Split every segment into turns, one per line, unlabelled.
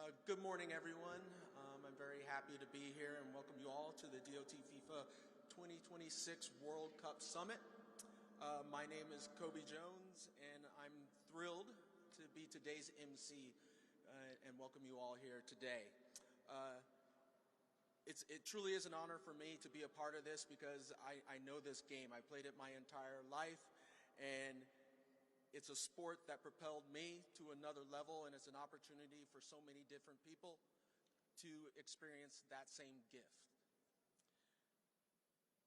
Good morning, everyone. I'm very happy to be here and welcome you all to the DOT FIFA 2026 World Cup Summit. My name is Kobe Jones, and I'm thrilled to be today's MC and welcome you all here today. It truly is an honor for me to be a part of this because I know this game. I played it my entire life, and it's a sport that propelled me to another level, and it's an opportunity for so many different people to experience that same gift.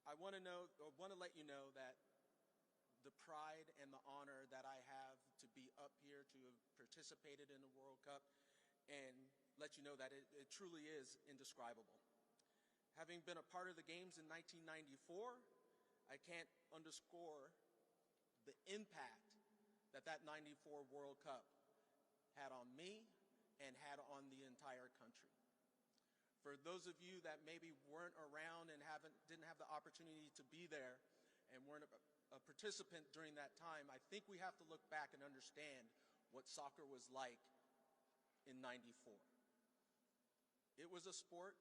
I want to let you know that the pride and the honor that I have to be up here to have participated in the World Cup, and let you know that it truly is indescribable. Having been a part of the games in 1994, I can't underscore the impact that 94 World Cup had on me and had on the entire country. For those of you that maybe weren't around and didn't have the opportunity to be there and weren't a participant during that time, I think we have to look back and understand what soccer was like in 94. It was a sport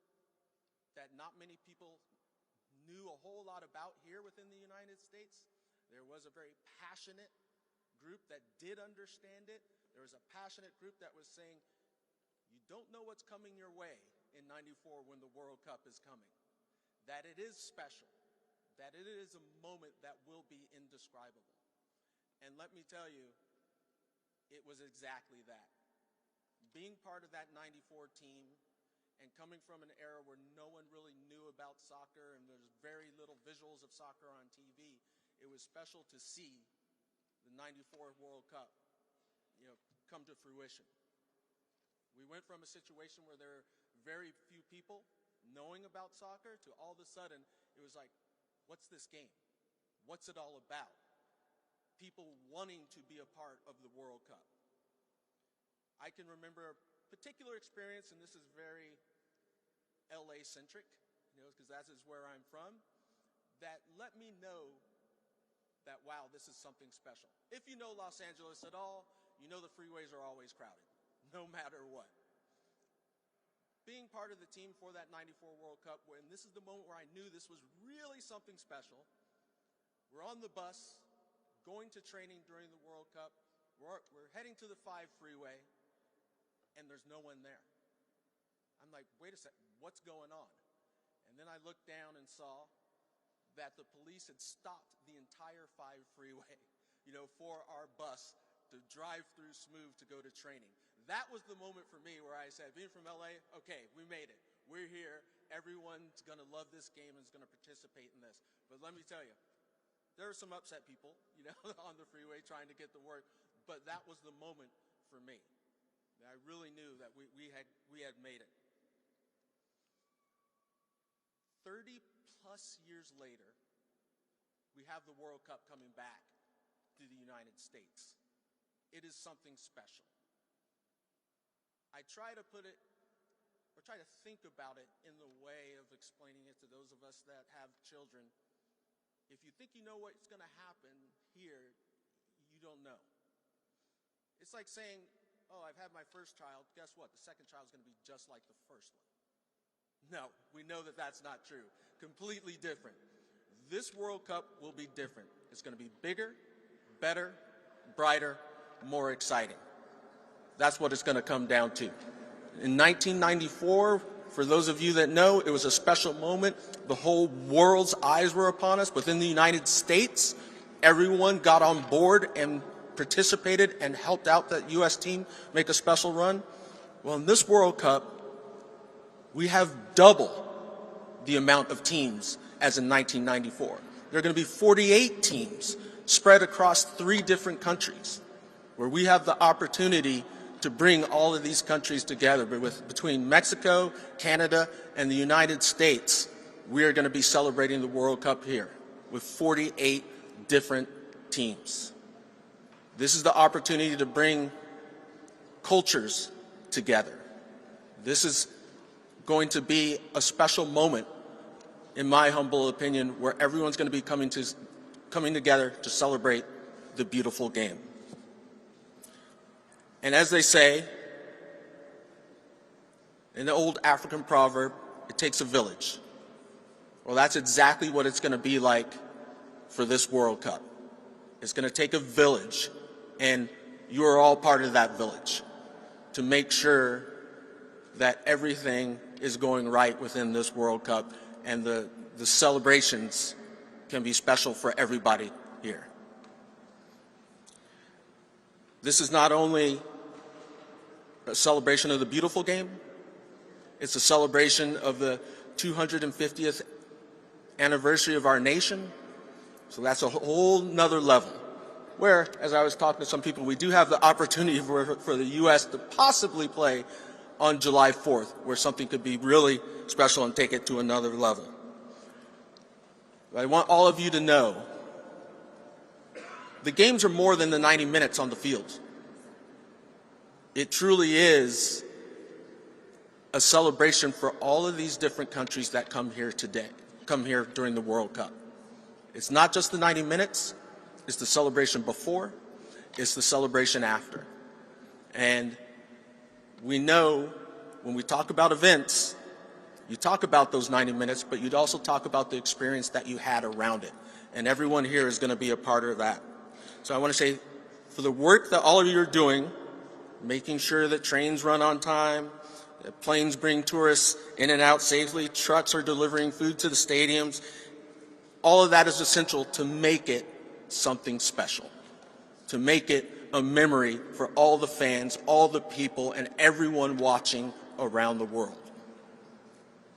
that not many people knew a whole lot about here within the United States. There was a very passionate group that did understand it. There was a passionate group that was saying, you don't know what's coming your way in 94 when the World Cup is coming. That it is special. That it is a moment that will be indescribable. And let me tell you, it was exactly that. Being part of that 94 team and coming from an era where no one really knew about soccer and there's very little visuals of soccer on TV, it was special to see the 94 World Cup, come to fruition. We went from a situation where there were very few people knowing about soccer to all of a sudden it was like, what's this game? What's it all about? People wanting to be a part of the World Cup. I can remember a particular experience, and this is very LA-centric, because that is where I'm from, that let me know that, wow, this is something special. If you know Los Angeles at all, you know the freeways are always crowded, no matter what. Being part of the team for that 94 World Cup, and this is the moment where I knew this was really something special. We're on the bus, going to training during the World Cup. We're heading to the 5 freeway, and there's no one there. I'm like, wait a second, what's going on? And then I looked down and saw that the police had stopped the entire 5 freeway, for our bus to drive through smooth to go to training. That was the moment for me where I said, being from LA, okay, we made it. We're here. Everyone's going to love this game and is going to participate in this. But let me tell you, there were some upset people, on the freeway trying to get to work. But that was the moment for me. I really knew that we had made it. 30 plus years later, we have the World Cup coming back to the United States. It is something special. I try to put it, or try to think about it in the way of explaining it to those of us that have children. If you think you know what's going to happen here, you don't know. It's like saying, oh, I've had my first child. Guess what? The second child is going to be just like the first one. No, we know that that's not true. Completely different. This World Cup will be different. It's going to be bigger, better, brighter, more exciting. That's what it's going to come down to. In 1994, for those of you that know, it was a special moment. The whole world's eyes were upon us. Within the United States, everyone got on board and participated and helped out that U.S. team make a special run. Well, in this World Cup, we have double the amount of teams as in 1994. There are going to be 48 teams spread across 3 different countries, where we have the opportunity to bring all of these countries together. But between Mexico, Canada, and the United States, we are going to be celebrating the World Cup here with 48 different teams. This is the opportunity to bring cultures together. This is going to be a special moment, in my humble opinion, where everyone's going to be coming together to celebrate the beautiful game. And as they say, In the old African proverb, it takes a village. Well, that's exactly what it's going to be like for this World Cup. It's going to take a village, and you are all part of that village to make sure that everything is going right within this World Cup and the celebrations can be special for everybody here. This is not only a celebration of the beautiful game, it's a celebration of the 250th anniversary of our nation. So that's a whole nother level where, as I was talking to some people, we do have the opportunity for the U.S. to possibly play on July 4th, where something could be really special and take it to another level. But I want all of you to know the games are more than the 90 minutes on the field. It truly is a celebration for all of these different countries that come here during the World Cup. It's not just the 90 minutes, it's the celebration before, it's the celebration after. And we know when we talk about events, you talk about those 90 minutes, but you'd also talk about the experience that you had around it. And everyone here is going to be a part of that. So I want to say, for the work that all of you are doing, making sure that trains run on time, that planes bring tourists in and out safely, trucks are delivering food to the stadiums, all of that is essential to make it something special, to make it a memory for all the fans, all the people, and everyone watching around the world.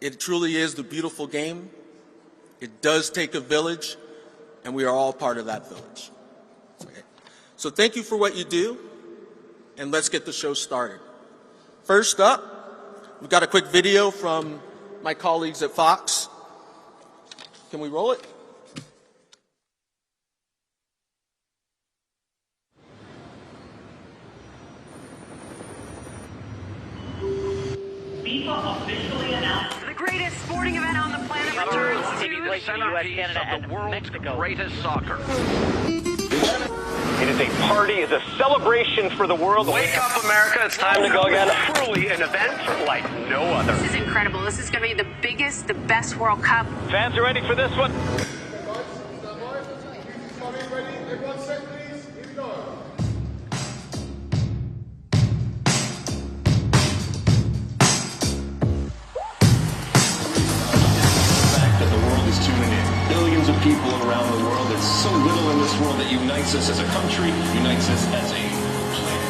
It truly is the beautiful game. It does take a village, and we are all part of that village. Okay. So thank you for what you do, and let's get the show started. First up, we've got a quick video from my colleagues at Fox. Can we roll it?
FIFA officially announced the greatest sporting event on the planet returns to the centerpiece of the world's greatest soccer.
It is a party, it's a celebration for the world.
Wake up, America, it's time to go again.
Truly an event like no other.
This is incredible. This is going to be the biggest, the best World Cup.
Fans are ready for this one.
Billions of people around the world. There's so little in this world that unites us as a country, unites us as a planet.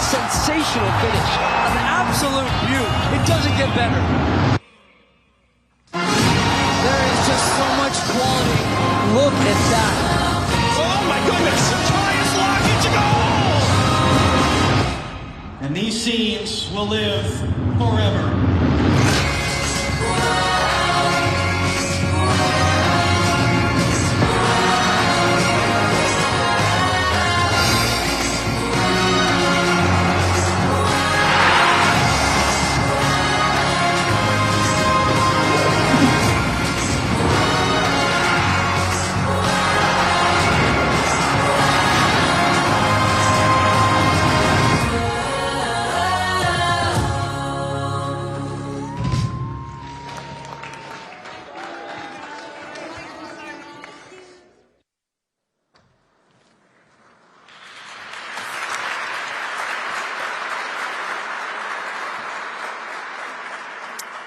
Sensational finish. An absolute beaut. It doesn't get better. There is just so much quality. Look at that.
Oh my goodness! Tobias Lock into goal! And these scenes will live forever.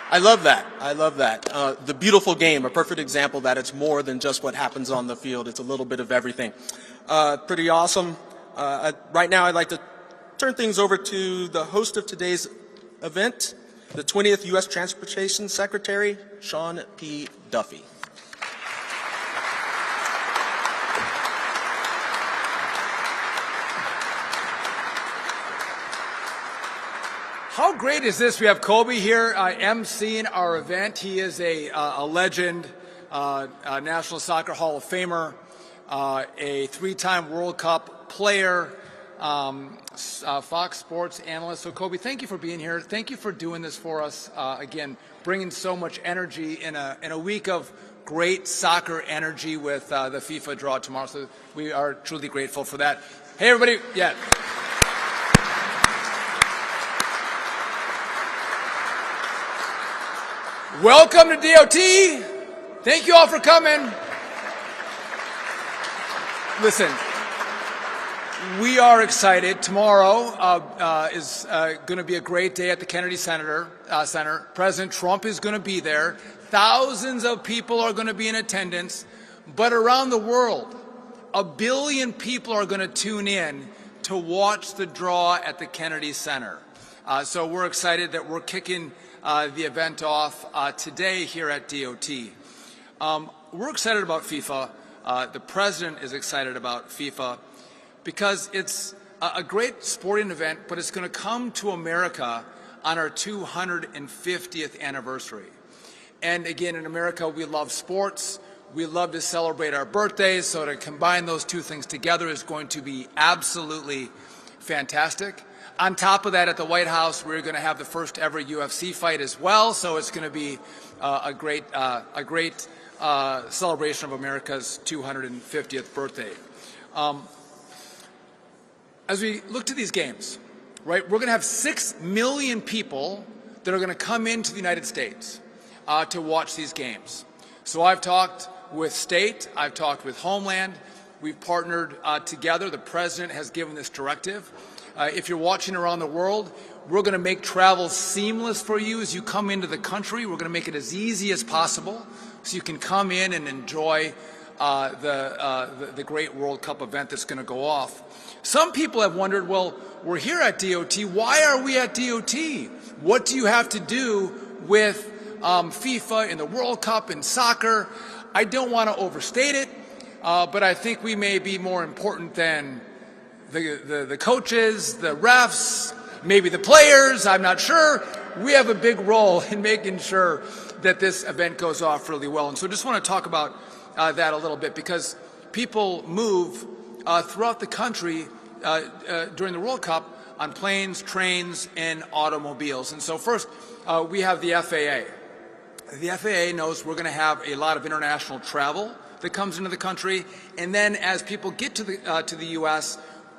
I love that. I love that. The beautiful game, a perfect example that it's more than just what happens on the field. It's a little bit of everything. Pretty awesome. Right now, I'd like to turn things over to the host of today's event, the 20th U.S. Transportation Secretary, Sean P. Duffy.
How great is this? We have Kobe here emceeing our event. He is a legend, a National Soccer Hall of Famer, a three-time World Cup player, Fox Sports analyst. So Kobe, thank you for being here. Thank you for doing this for us. Again, bringing so much energy in a week of great soccer energy with the FIFA draw tomorrow. So we are truly grateful for that. Hey, everybody. Yeah. Welcome to DOT. Thank you all for coming. Listen, we are excited. Tomorrow is going to be a great day at the Kennedy Center. President Trump is going to be there. Thousands of people are going to be in attendance. But around the world, 1 billion people are going to tune in to watch the draw at the Kennedy Center. So we're excited that we're kicking the event off today here at DOT. We're excited about FIFA. The president is excited about FIFA because it's a great sporting event, but it's going to come to America on our 250th anniversary. And again, in America, we love sports. We love to celebrate our birthdays, so to combine those two things together is going to be absolutely fantastic. On top of that, at the White House, we're going to have the first ever UFC fight as well, so it's going to be a great celebration of America's 250th birthday. As we look to these games, right, we're going to have 6 million people that are going to come into the United States to watch these games. So I've talked with State, I've talked with Homeland, we've partnered together. The president has given this directive. If you're watching around the world, we're going to make travel seamless for you as you come into the country. We're going to make it as easy as possible so you can come in and enjoy the great World Cup event that's going to go off. Some people have wondered, well, we're here at DOT. Why are we at DOT? What do you have to do with FIFA and the World Cup and soccer? I don't want to overstate it, but I think we may be more important than the coaches, the refs, maybe the players, I'm not sure. We have a big role in making sure that this event goes off really well. And so I just want to talk about that a little bit because people move throughout the country during the World Cup on planes, trains, and automobiles. And so first, we have the FAA. The FAA knows we're going to have a lot of international travel that comes into the country. And then as people get to the U.S.,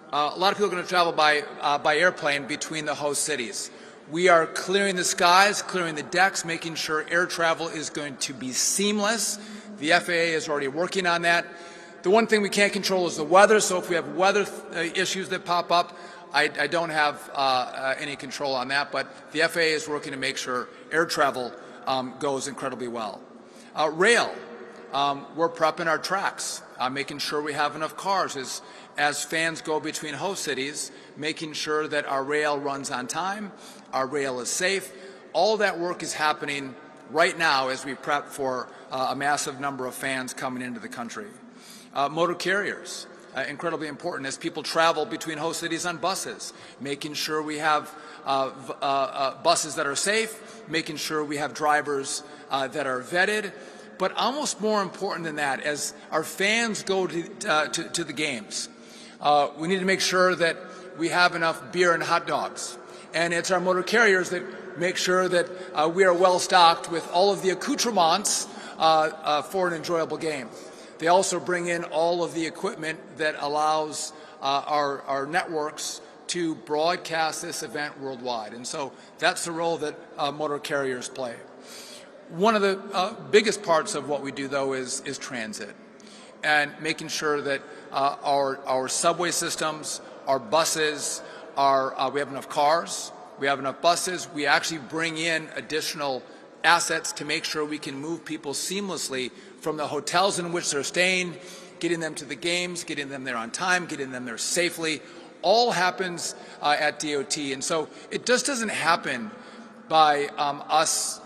a lot of people are going to travel by airplane between the host cities. We are clearing the skies, clearing the decks, making sure air travel is going to be seamless. The FAA is already working on that. The one thing we can't control is the weather, so if we have weather issues that pop up, I don't have any control on that, but the FAA is working to make sure air travel goes incredibly well. Rail, we're prepping our tracks, making sure we have enough cars as fans go between host cities, making sure that our rail runs on time, our rail is safe. All that work is happening right now as we prep for a massive number of fans coming into the country. Motor carriers, incredibly important as people travel between host cities on buses, making sure we have buses that are safe, making sure we have drivers that are vetted. But almost more important than that, as our fans go to the games, we need to make sure that we have enough beer and hot dogs. And it's our motor carriers that make sure that we are well stocked with all of the accoutrements for an enjoyable game. They also bring in all of the equipment that allows our networks to broadcast this event worldwide. And so that's the role that motor carriers play. One of the biggest parts of what we do, though, is transit and making sure that our subway systems, our buses, we have enough cars, we have enough buses. We actually bring in additional assets to make sure we can move people seamlessly from the hotels in which they're staying, getting them to the games, getting them there on time, getting them there safely. All happens at DOT. And so it just doesn't happen by us,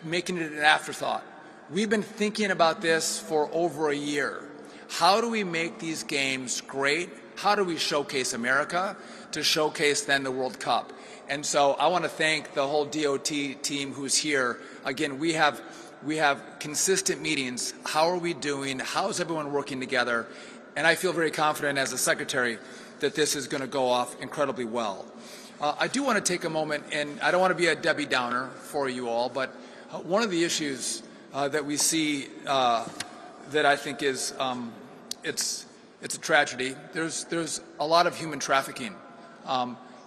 making it an afterthought. We've been thinking about this for over a year. How do we make these games great? how do we showcase America to showcase then the World Cup? And so I want to thank the whole DOT team who's here. Again, we have consistent meetings. How are we doing? How is everyone working together? And I feel very confident as a secretary that this is going to go off incredibly well. I do want to take a moment, and I don't want to be a Debbie Downer for you all, but one of the issues that we see that I think is it's a tragedy. There's a lot of human trafficking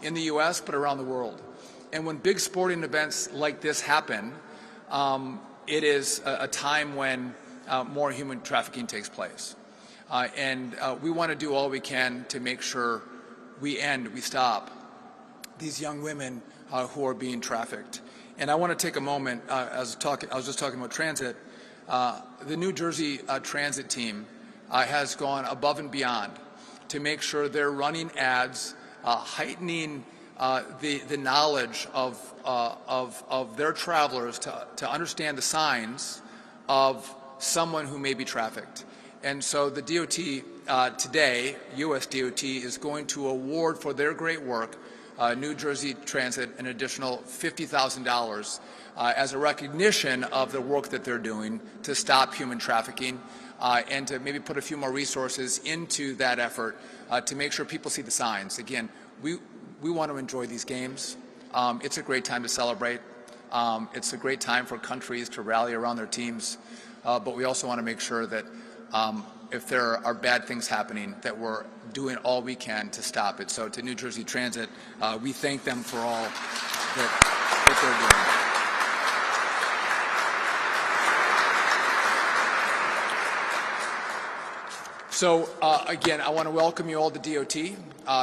in the U.S., but around the world. And when big sporting events like this happen, it is a time when more human trafficking takes place. And we want to do all we can to make sure we stop these young women who are being trafficked. And I want to take a moment, I was just talking about transit. The New Jersey transit team has gone above and beyond to make sure they're running ads, heightening the knowledge of their travelers to understand the signs of someone who may be trafficked. And so the DOT today, U.S. DOT, is going to award for their great work New Jersey Transit an additional $50,000 as a recognition of the work that they're doing to stop human trafficking and to maybe put a few more resources into that effort to make sure people see the signs. Again, we want to enjoy these games. It's a great time to celebrate. It's a great time for countries to rally around their teams, but we also want to make sure that if there are bad things happening, that we're doing all we can to stop it. So to New Jersey Transit, we thank them for all that they're doing. So again, I want to welcome you all to DOT.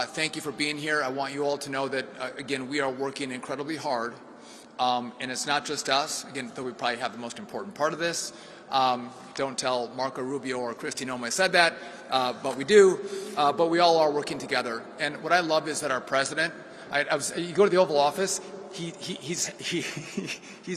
Thank you for being here. I want you all to know that, again, we are working incredibly hard. And it's not just us, again, though we probably have the most important part of this. Don't tell Marco Rubio or Kristi Noem I said that, but we do. But we all are working together. And what I love is that our president, you go to the Oval Office, he's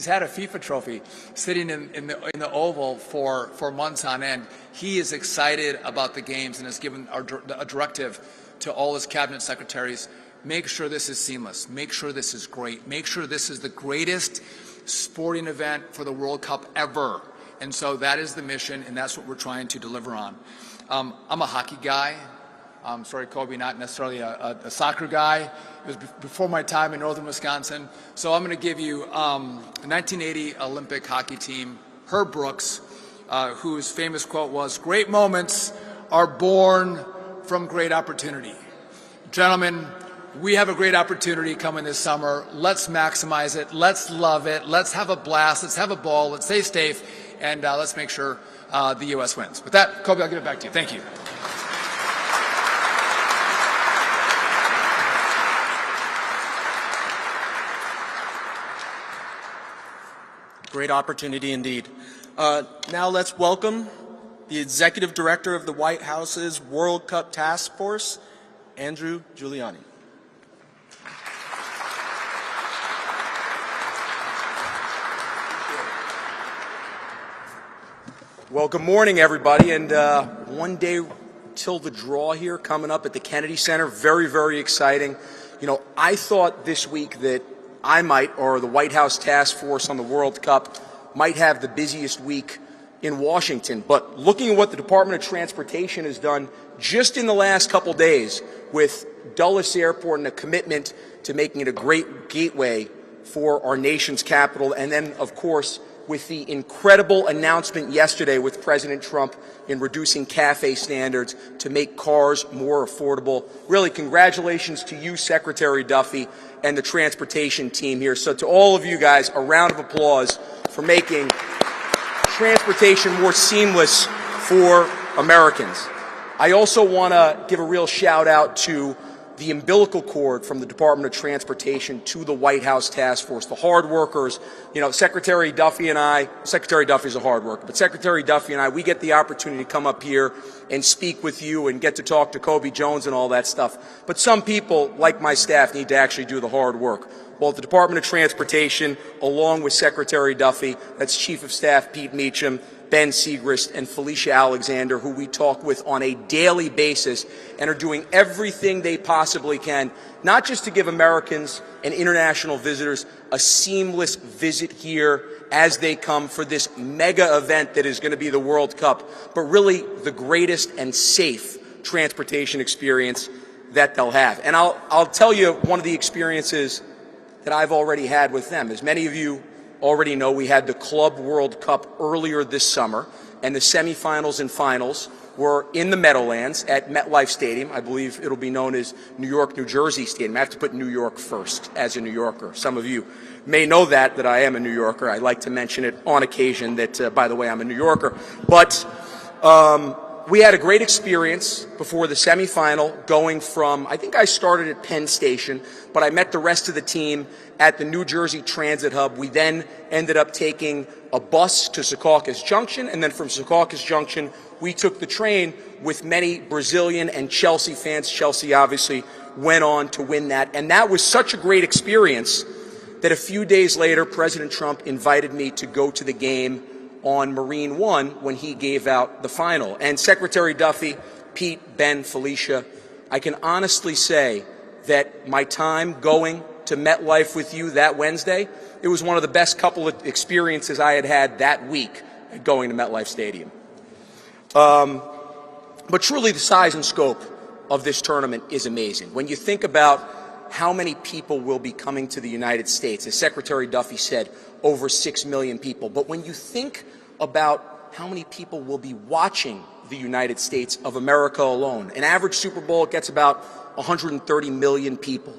had a FIFA trophy sitting in the Oval for months on end. He is excited about the games and has given a directive to all his cabinet secretaries. Make sure this is seamless. Make sure this is great. Make sure this is the greatest sporting event for the World Cup ever. And so that is the mission, and that's what we're trying to deliver on. I'm a hockey guy. Sorry, Kobe, not necessarily a soccer guy. It was before my time in northern Wisconsin. So I'm going to give you the 1980 Olympic hockey team, Herb Brooks, whose famous quote was, "Great moments are born from great opportunity." Gentlemen, we have a great opportunity coming this summer. Let's maximize it. Let's love it. Let's have a blast. Let's have a ball. Let's stay safe. And let's make sure the U.S. wins. With that, Kobe, I'll give it back to you. Thank you.
Great opportunity indeed. Now let's welcome the Executive Director of the White House's World Cup Task Force, Andrew Giuliani.
Well, good morning, everybody, and one day till the draw here coming up at the Kennedy Center. Very, very exciting. You know, I thought this week that I might, or the White House Task Force on the World Cup, might have the busiest week in Washington. But looking at what the Department of Transportation has done just in the last couple days with Dulles Airport and a commitment to making it a great gateway for our nation's capital, and then, of course, with the incredible announcement yesterday with President Trump in reducing CAFE standards to make cars more affordable. Really, congratulations to you, Secretary Duffy, and the transportation team here. So to all of you guys, a round of applause for making transportation more seamless for Americans. I also want to give a real shout out to the umbilical cord from the Department of Transportation to the White House Task Force, the hard workers. You know, Secretary Duffy's a hard worker, but Secretary Duffy and I, we get the opportunity to come up here and speak with you and get to talk to Kobe Jones and all that stuff. But some people, like my staff, need to actually do the hard work. both the Department of Transportation, along with Secretary Duffy, that's Chief of Staff Pete Meacham, Ben Segrist, and Felicia Alexander, who we talk with on a daily basis and are doing everything they possibly can, not just to give Americans and international visitors a seamless visit here as they come for this mega event that is going to be the World Cup, but really the greatest and safe transportation experience that they'll have. And I'll tell you one of the experiences that I've already had with them. As many of you already know, we had the Club World Cup earlier this summer, and the semifinals and finals were in the Meadowlands at MetLife Stadium. I believe it'll be known as New York, New Jersey Stadium. I have to put New York first as a New Yorker. Some of you may know that I am a New Yorker. I like to mention it on occasion that, by the way, I'm a New Yorker. But we had a great experience before the semifinal, going from, I think I started at Penn Station, but I met the rest of the team at the New Jersey Transit Hub. We then ended up taking a bus to Secaucus Junction, and then from Secaucus Junction, we took the train with many Brazilian and Chelsea fans. Chelsea obviously went on to win that, and that was such a great experience that a few days later, President Trump invited me to go to the game on Marine One when he gave out the final. And Secretary Duffy, Pete, Ben, Felicia, I can honestly say that my time going to MetLife with you that Wednesday, it was one of the best couple of experiences I had had that week going to MetLife Stadium. But truly the size and scope of this tournament is amazing. When you think about how many people will be coming to the United States, as Secretary Duffy said, over 6 million people. But when you think about how many people will be watching the United States of America alone, an average Super Bowl gets about 130 million people.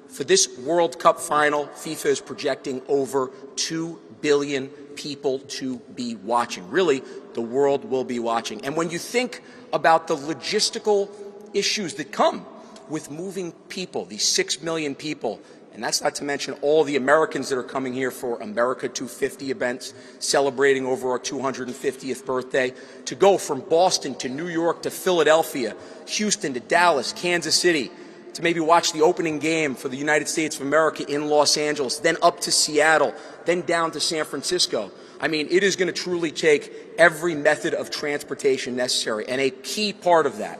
For this World Cup final, FIFA is projecting over 2 billion people to be watching. Really, the world will be watching. And when you think about the logistical issues that come with moving people, these 6 million people, and that's not to mention all the Americans that are coming here for America 250 events, celebrating over our 250th birthday, to go from Boston to New York to Philadelphia, Houston to Dallas, Kansas City, to maybe watch the opening game for the United States of America in Los Angeles, then up to Seattle, then down to San Francisco. I mean, it is going to truly take every method of transportation necessary, and a key part of that,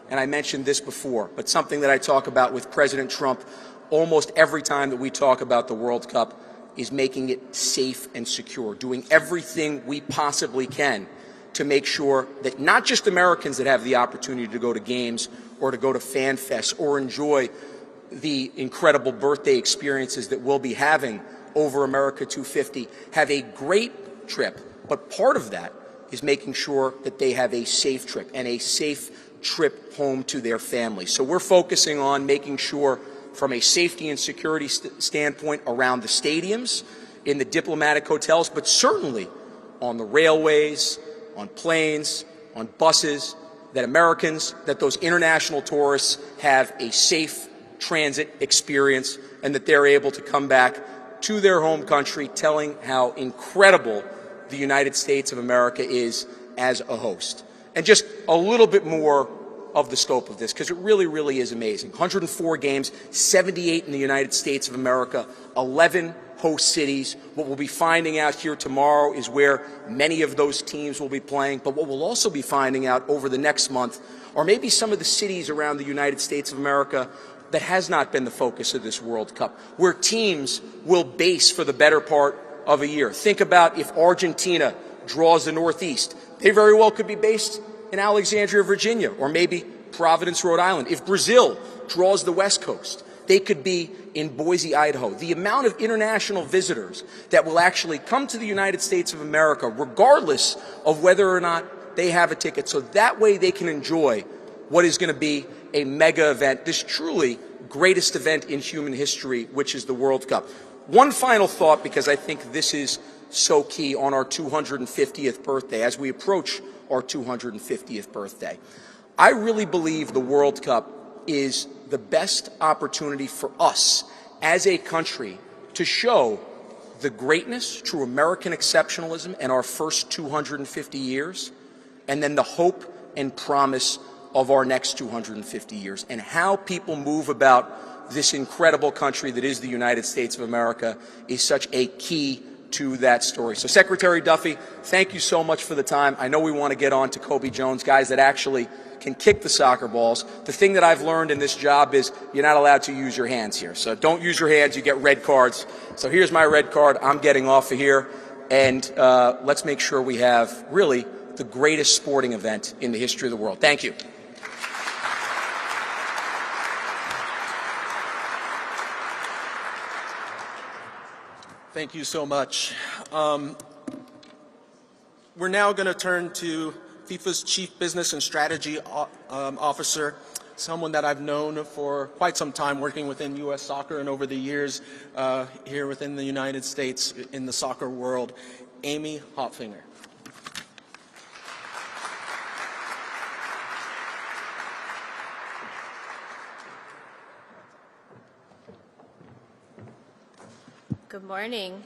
and I mentioned this before, but something that I talk about with President Trump almost every time that we talk about the World Cup, is making it safe and secure, doing everything we possibly can to make sure that not just Americans that have the opportunity to go to games or to go to fan fests or enjoy the incredible birthday experiences that we'll be having over America 250 have a great trip, but part of that is making sure that they have a safe trip and a safe trip home to their family. So we're focusing on making sure from a safety and security standpoint around the stadiums, in the diplomatic hotels, but certainly on the railways, on planes, on buses, that Americans, that those international tourists have a safe transit experience and that they're able to come back to their home country telling how incredible the United States of America is as a host. And just a little bit more of the scope of this, because it really, really is amazing. 104 games, 78 in the United States of America, 11 host cities. What we'll be finding out here tomorrow is where many of those teams will be playing, but what we'll also be finding out over the next month are maybe some of the cities around the United States of America that has not been the focus of this World Cup, where teams will base for the better part of a year. Think about if Argentina draws the Northeast. They very well could be based in Alexandria, Virginia, or maybe Providence, Rhode Island. If Brazil draws the West Coast, they could be in Boise, Idaho. The amount of international visitors that will actually come to the United States of America, regardless of whether or not they have a ticket, so that way they can enjoy what is going to be a mega event, this truly greatest event in human history, which is the World Cup. One final thought, because I think this is so key on our 250th birthday, as we approach our 250th birthday. I really believe the World Cup is the best opportunity for us as a country to show the greatness, true American exceptionalism in our first 250 years, and then the hope and promise of our next 250 years. And how people move about this incredible country that is the United States of America is such a key to that story. So Secretary Duffy, thank you so much for the time. I know we want to get on to Kobe Jones, guys that actually can kick the soccer balls. The thing that I've learned in this job is you're not allowed to use your hands here. So don't use your hands, you get red cards. So here's my red card. I'm getting off of here. And let's make sure we have really the greatest sporting event in the history of the world. Thank you.
Thank you so much. We're now going to turn to FIFA's Chief Business and Strategy Officer, someone that I've known for quite some time working within U.S. soccer and over the years here within the United States in the soccer world, Amy Hopfinger.
Good morning.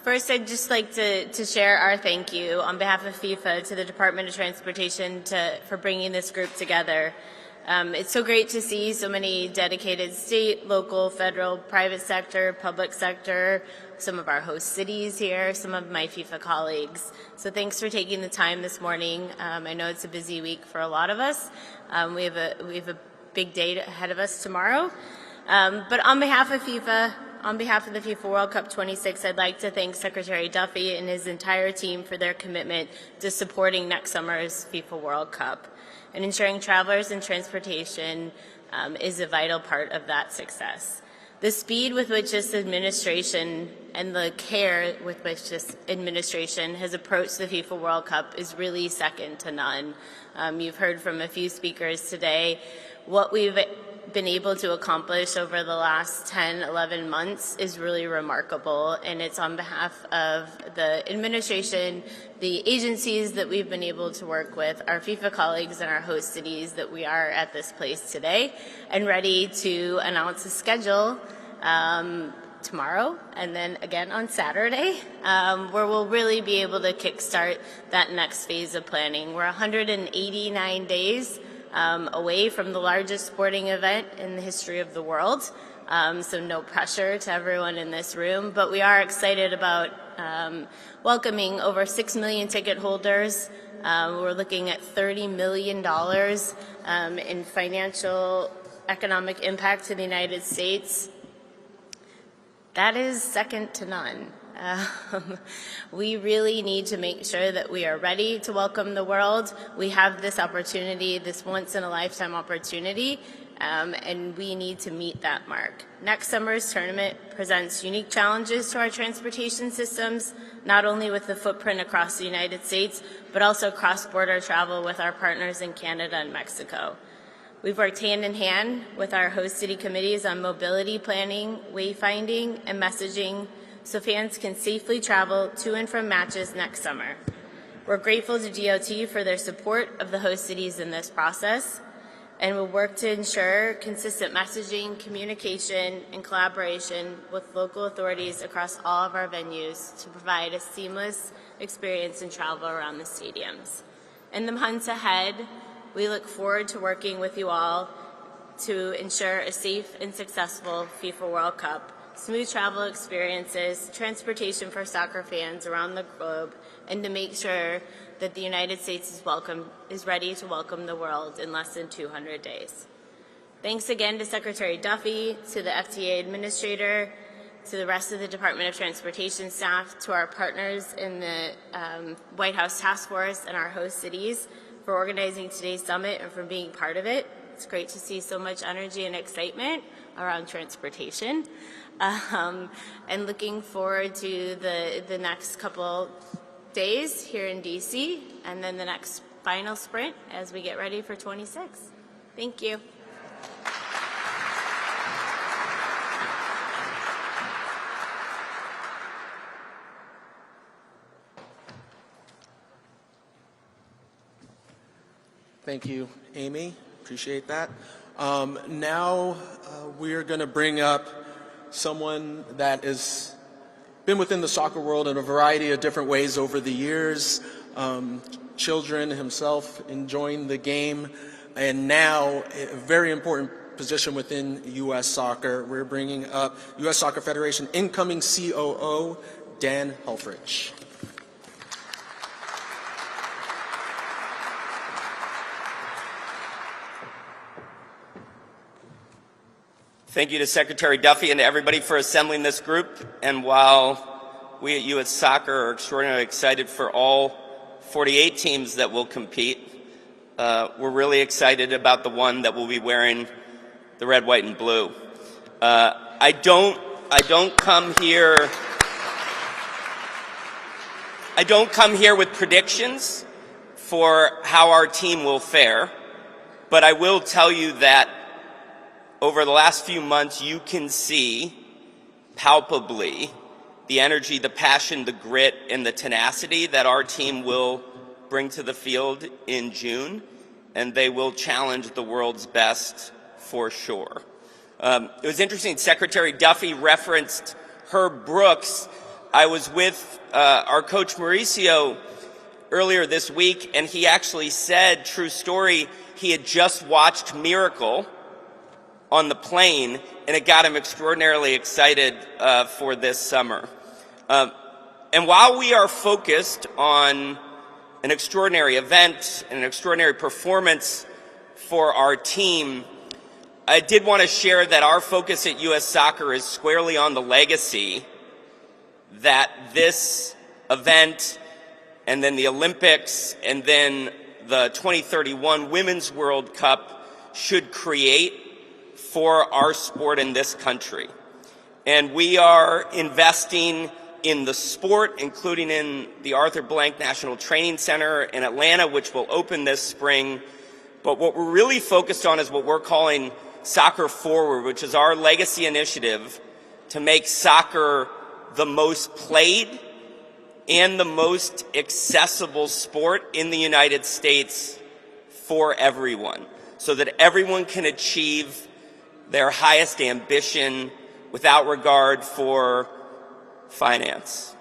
First, I'd just like to share our thank you on behalf of FIFA to the Department of Transportation for bringing this group together. It's so great to see so many dedicated state, local, federal, private sector, public sector, some of our host cities here, some of my FIFA colleagues. So thanks for taking the time this morning. I know it's a busy week for a lot of us. We have a big day ahead of us tomorrow. But on behalf of FIFA, on behalf of the FIFA World Cup 26, I'd like to thank Secretary Duffy and his entire team for their commitment to supporting next summer's FIFA World Cup. And ensuring travelers and transportation is a vital part of that success. The speed with which this administration and the care with which this administration has approached the FIFA World Cup is really second to none. You've heard from a few speakers today. What we've been able to accomplish over the last 10, 11 months is really remarkable, and it's on behalf of the administration, the agencies that we've been able to work with, our FIFA colleagues and our host cities that we are at this place today and ready to announce a schedule tomorrow and then again on Saturday, where we'll really be able to kickstart that next phase of planning. We're 189 days away from the largest sporting event in the history of the world, so no pressure to everyone in this room, but we are excited about welcoming over 6 million ticket holders. We're looking at $30 million in financial economic impact to the United States. That is second to none. We really need to make sure that we are ready to welcome the world. We have this opportunity, this once-in-a-lifetime opportunity, and we need to meet that mark. Next summer's tournament presents unique challenges to our transportation systems, not only with the footprint across the United States, but also cross-border travel with our partners in Canada and Mexico. We've worked hand in hand with our host city committees on mobility planning, wayfinding, and messaging so fans can safely travel to and from matches next summer. We're grateful to DOT for their support of the host cities in this process, and we'll work to ensure consistent messaging, communication, and collaboration with local authorities across all of our venues to provide a seamless experience and travel around the stadiums. In the months ahead, we look forward to working with you all to ensure a safe and successful FIFA World Cup, smooth travel experiences, transportation for soccer fans around the globe, and to make sure that the United States is ready to welcome the world in less than 200 days. Thanks again to Secretary Duffy, to the FTA Administrator, to the rest of the Department of Transportation staff, to our partners in the White House Task Force and our host cities for organizing today's summit and for being part of it. It's great to see so much energy and excitement around transportation. And looking forward to the next couple days here in DC, and then the next final sprint as we get ready for 26. Thank you.
Thank you, Amy. Appreciate that. Now we're going to bring up someone that has been within the soccer world in a variety of different ways over the years. children himself enjoying the game, and now a very important position within U.S. Soccer. We're bringing up U.S. Soccer Federation incoming COO, Dan Helfrich.
Thank you to Secretary Duffy and to everybody for assembling this group. And while we at U.S. Soccer are extraordinarily excited for all 48 teams that will compete, we're really excited about the one that will be wearing the red, white, and blue. I don't come here with predictions for how our team will fare, but I will tell you that over the last few months, you can see palpably the energy, the passion, the grit, and the tenacity that our team will bring to the field in June, and they will challenge the world's best for sure. It was interesting, Secretary Duffy referenced Herb Brooks. I was with our coach Mauricio earlier this week, and he actually said, true story, he had just watched Miracle on the plane, and it got him extraordinarily excited for this summer. And while we are focused on an extraordinary event and an extraordinary performance for our team, I did want to share that our focus at U.S. Soccer is squarely on the legacy that this event and then the Olympics and then the 2031 Women's World Cup should create for our sport in this country. And we are investing in the sport, including in the Arthur Blank National Training Center in Atlanta, which will open this spring. But what we're really focused on is what we're calling Soccer Forward, which is our legacy initiative to make soccer the most played and the most accessible sport in the United States for everyone, so that everyone can achieve their highest ambition without regard for finance.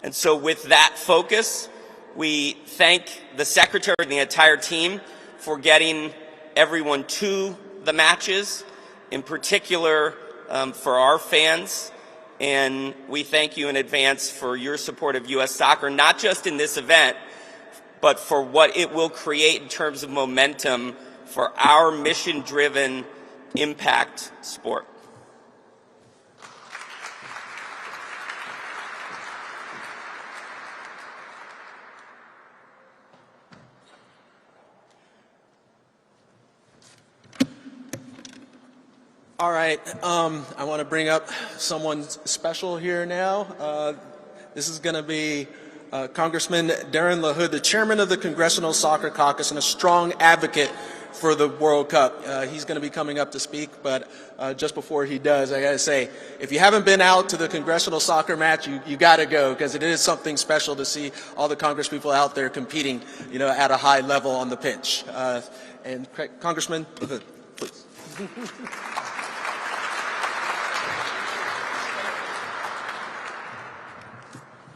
And so with that focus, we thank the Secretary and the entire team for getting everyone to the matches, in particular for our fans. And we thank you in advance for your support of U.S. Soccer, not just in this event, but for what it will create in terms of momentum for our mission-driven impact sport.
All right, I want to bring up someone special here now. This is going to be Congressman Darren LaHood, the chairman of the Congressional Soccer Caucus and a strong advocate for the World Cup. He's going to be coming up to speak, but just before he does, I got to say, if you haven't been out to the Congressional Soccer match, you got to go, because it is something special to see all the Congress people out there competing, at a high level on the pitch. And Congressman LaHood, please.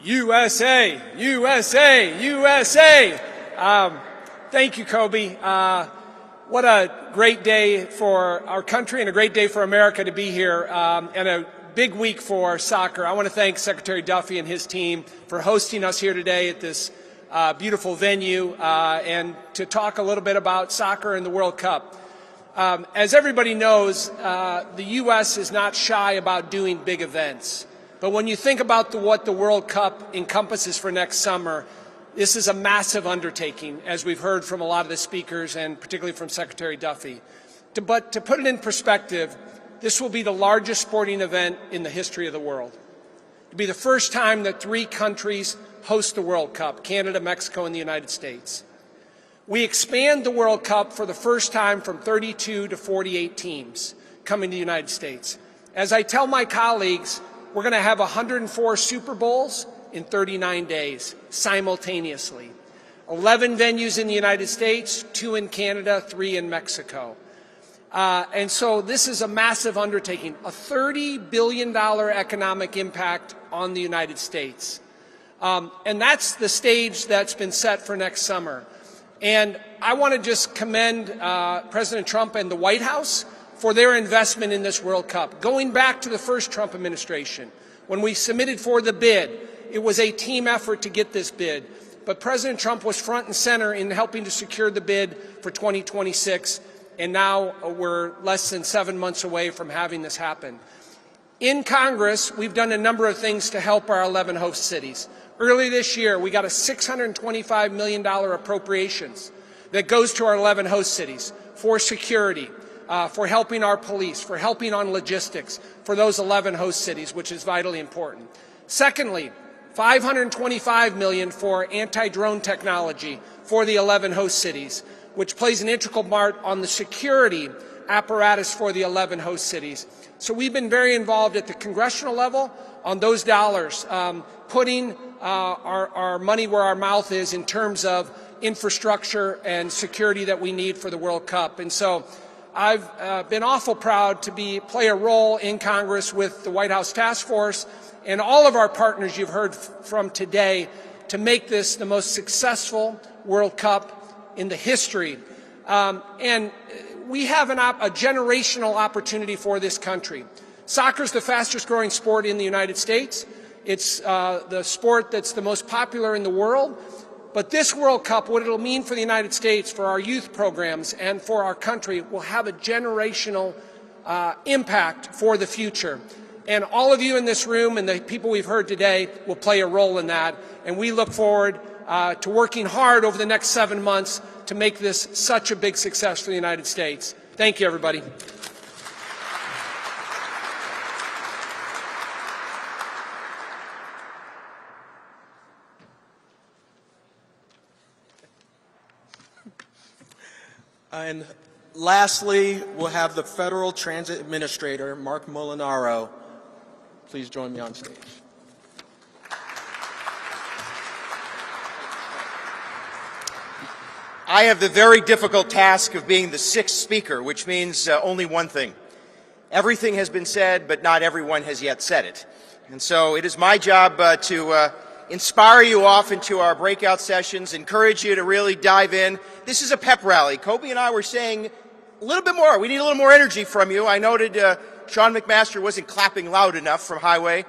USA, USA, USA. Thank you, Kobe. What a great day for our country and a great day for America to be here, and a big week for soccer. I want to thank Secretary Duffy and his team for hosting us here today at this beautiful venue, and to talk a little bit about soccer and the World Cup. As everybody knows, the U.S. is not shy about doing big events. But when you think about what the World Cup encompasses for next summer, this is a massive undertaking, as we've heard from a lot of the speakers and particularly from Secretary Duffy. But to put it in perspective, this will be the largest sporting event in the history of the world. It will be the first time that 3 countries host the World Cup: Canada, Mexico, and the United States. We expand the World Cup for the first time from 32 to 48 teams coming to the United States. As I tell my colleagues, we're going to have 104 Super Bowls in 39 days, simultaneously. 11 venues in the United States, 2 in Canada, 3 in Mexico. And so this is a massive undertaking, a $30 billion economic impact on the United States. And that's the stage that's been set for next summer. And I want to just commend President Trump and the White House for their investment in this World Cup. Going back to the first Trump administration, when we submitted for the bid, it was a team effort to get this bid. But President Trump was front and center in helping to secure the bid for 2026, and now we're less than 7 months away from having this happen. In Congress, we've done a number of things to help our 11 host cities. Early this year, we got a $625 million appropriations that goes to our 11 host cities for security, for helping our police, for helping on logistics for those 11 host cities, which is vitally important. Secondly, $525 million for anti-drone technology for the 11 host cities, which plays an integral part on the security apparatus for the 11 host cities. So we've been very involved at the congressional level on those dollars, putting our money where our mouth is in terms of infrastructure and security that we need for the World Cup. And so I've been awful proud to play a role in Congress with the White House Task Force and all of our partners you've heard from today to make this the most successful World Cup in the history. And we have a generational opportunity for this country. Soccer is the fastest growing sport in the United States. It's the sport that's the most popular in the world. But this World Cup, what it'll mean for the United States, for our youth programs, and for our country, will have a generational impact for the future. And all of you in this room and the people we've heard today will play a role in that. And we look forward to working hard over the next 7 months to make this such a big success for the United States. Thank you, everybody.
And lastly, we'll have the Federal Transit Administrator, Mark Molinaro. Please join me on stage.
I have the very difficult task of being the sixth speaker, which means only one thing. Everything has been said, but not everyone has yet said it. And so it is my job to inspire you off into our breakout sessions, encourage you to really dive in. This is a pep rally. Kobe and I were saying a little bit more. We need a little more energy from you. I noted Sean McMaster wasn't clapping loud enough from Highway.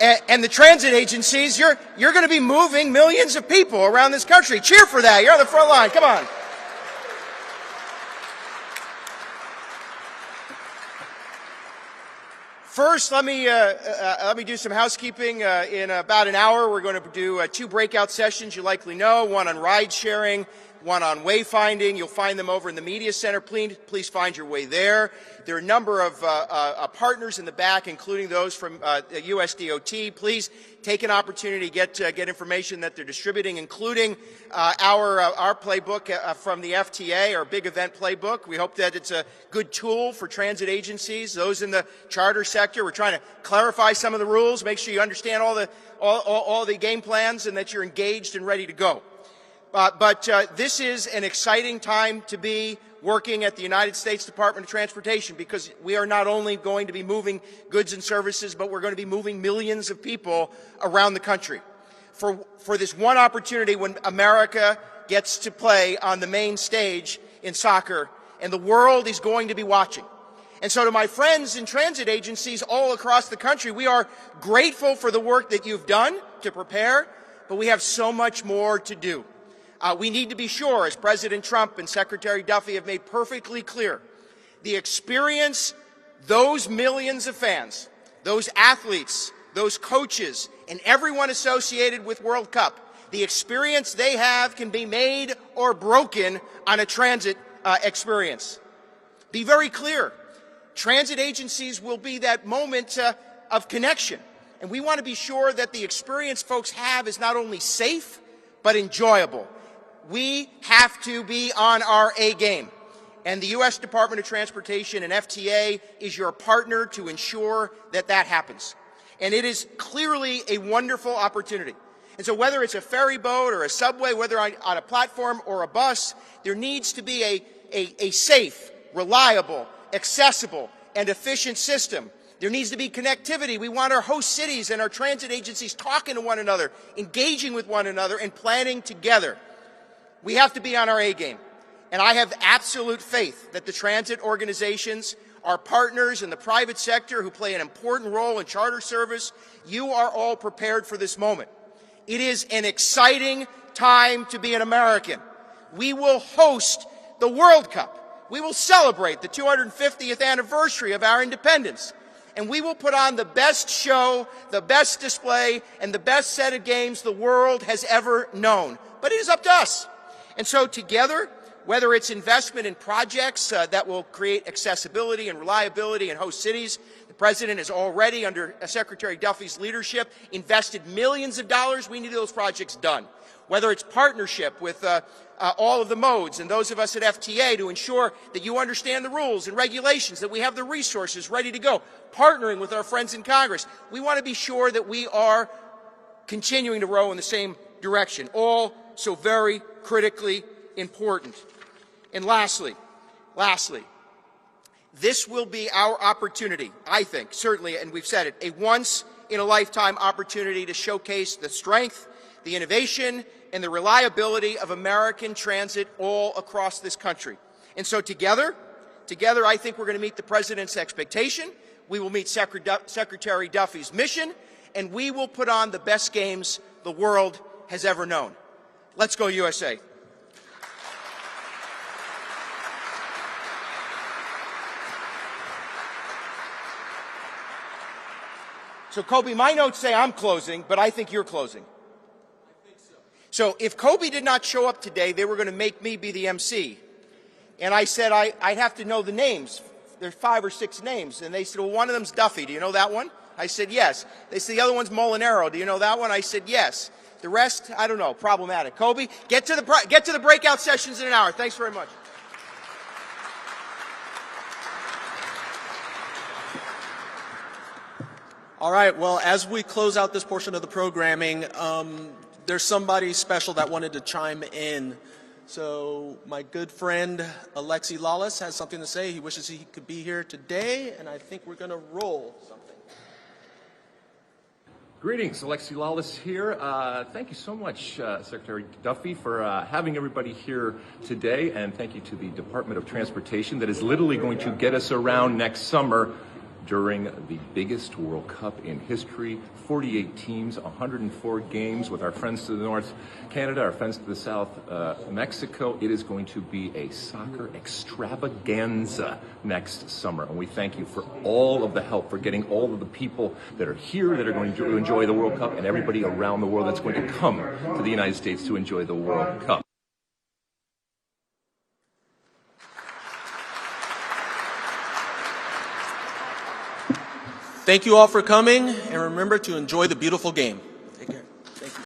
And the transit agencies, you're going to be moving millions of people around this country. Cheer for that. You're on the front line. Come on. First, let me do some housekeeping. In about an hour, we're going to do 2 breakout sessions you likely know, one on ride sharing, one on wayfinding. You'll find them over in the media center. Please find your way there. There are a number of partners in the back, including those from USDOT. Please take an opportunity to get information that they're distributing, including our playbook from the FTA, our big event playbook. We hope that it's a good tool for transit agencies, those in the charter sector. We're trying to clarify some of the rules, make sure you understand all the game plans, and that you're engaged and ready to go. But this is an exciting time to be working at the United States Department of Transportation, because we are not only going to be moving goods and services, but we're going to be moving millions of people around the country. For this one opportunity when America gets to play on the main stage in soccer, and the world is going to be watching. And so to my friends in transit agencies all across the country, we are grateful for the work that you've done to prepare, but we have so much more to do. We need to be sure, as President Trump and Secretary Duffy have made perfectly clear, the experience those millions of fans, those athletes, those coaches, and everyone associated with World Cup, the experience they have can be made or broken on a transit experience. Be very clear. Transit agencies will be that moment of connection. And we want to be sure that the experience folks have is not only safe, but enjoyable. We have to be on our A game. And the U.S. Department of Transportation and FTA is your partner to ensure that that happens. And it is clearly a wonderful opportunity. And so whether it's a ferry boat or a subway, whether on a platform or a bus, there needs to be a safe, reliable, accessible, and efficient system There needs to be connectivity. We want our host cities and our transit agencies talking to one another, engaging with one another, and planning together. We have to be on our A game. And I have absolute faith that the transit organizations, our partners in the private sector who play an important role in charter service, you are all prepared for this moment. It is an exciting time to be an American. We will host the World Cup. We will celebrate the 250th anniversary of our independence. And we will put on the best show, the best display, and the best set of games the world has ever known. But it is up to us. And so together, whether it's investment in projects that will create accessibility and reliability in host cities, the President has already, under Secretary Duffy's leadership, invested millions of dollars. We need those projects done. Whether it's partnership with all of the modes and those of us at FTA to ensure that you understand the rules and regulations, that we have the resources ready to go, partnering with our friends in Congress. We want to be sure that we are continuing to row in the same direction, all so very critically important. And lastly, this will be our opportunity, I think, certainly, and we've said it, a once-in-a-lifetime opportunity to showcase the strength, the innovation, and the reliability of American transit all across this country. And so together, I think we're going to meet the President's expectation, we will meet Secretary Duffy's mission, and we will put on the best games the world has ever known. Let's go USA. So, Kobe, my notes say I'm closing, but I think you're closing. I think so. So if Kobe did not show up today, they were going to make me be the MC. And I said I'd have to know the names. There's 5 or 6 names. And they said, well, one of them's Duffy. Do you know that one? I said, yes. They said, the other one's Molinaro. Do you know that one? I said, yes. The rest, I don't know. Problematic. Kobe, get to the breakout sessions in an hour. Thanks very much.
All right, well, as we close out this portion of the programming, there's somebody special that wanted to chime in. So my good friend Alexi Lawless has something to say. He wishes he could be here today, and I think we're going to roll something.
Greetings, Alexi Lawless here. Thank you so much, Secretary Duffy, for having everybody here today, and thank you to the Department of Transportation that is literally going to get us around next summer during the biggest World Cup in history. 48 teams, 104 games with our friends to the north, Canada, our friends to the south, Mexico. It is going to be a soccer extravaganza next summer. And we thank you for all of the help, for getting all of the people that are here that are going to enjoy the World Cup, and everybody around the world that's going to come to the United States to enjoy the World Cup.
Thank you all for coming, and remember to enjoy the beautiful game.